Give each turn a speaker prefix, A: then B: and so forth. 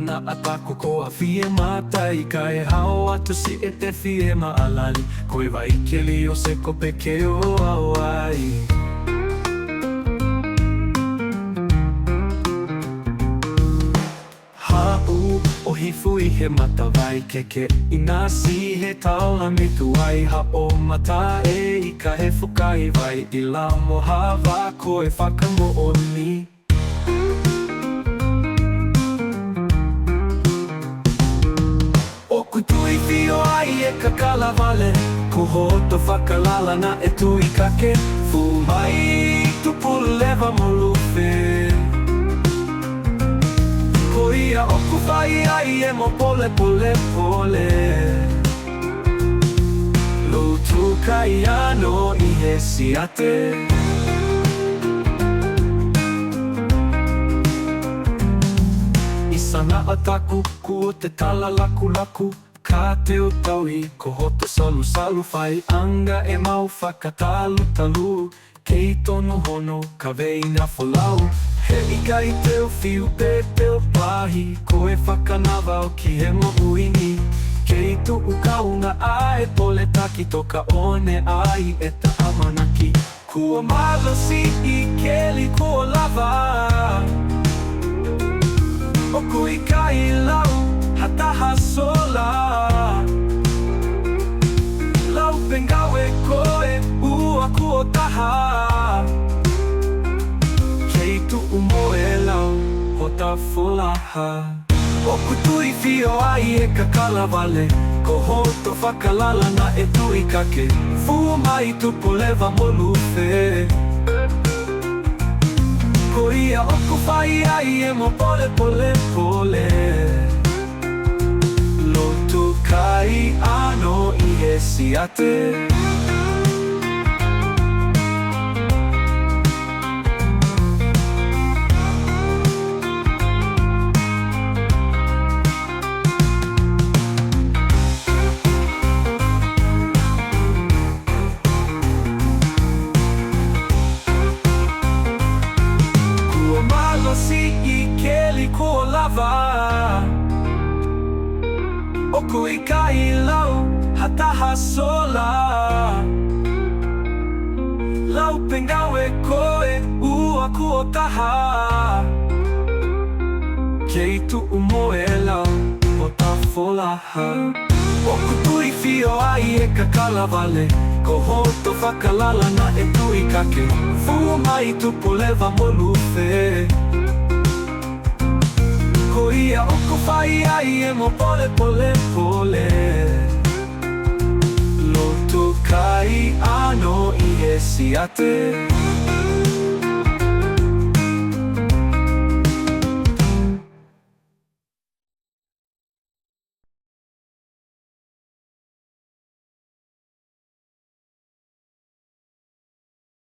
A: na ataku ko a mata I kai hao atu si e te ma alali Koe waikeli o se kope ke o awai Hau o hifui he mata vai keke I nā si he taola mitu ai Ha o mata e I ka he fukai vai I la moha wa koe whakamo o ni Kutui fio ai e ka kalawale Ko hoto whakalala na e tui kake Fu mai tupu lewa moluwhe Ko ia oku whai ai e mo pole pole pole Lutu kai ano I he siate Sana ataku ku te tala laku laku Ka te utaui ko hoto salu salu Whai anga e mau whakatalu talu Kei tono hono ka vei na folau He ika I teo fiu pe teo pahi Ko e whakanawa o ki he mo uini Kei tuu kaunga a e pole taki Toka one ai e ta amanaki Kua malosi I keli kua lava O kui kai lau, hataha sola Lau pengawe koe, ua kuo taha Kei tu umoe lau, hota folaha O kutui fio ai e ka kalawale Ko hoto whakalala na e tui kake Fu mai tupu lewa moluwhe Ko ia oku whai ai e mo pole pole pole Lotu kai ano I he siate Si I keli ko lava O kui kai lau hataha sola Lau pengawe koe ua kuo taha Kei tu umoe lau hota folaha O kutui fio ai e ka kalawale Ko hoto whakalala na e tui kake Fu mai tupu lewa moluwhe Ko ia oku whai ai e mo pole pole pole Lotu kai ano I he siate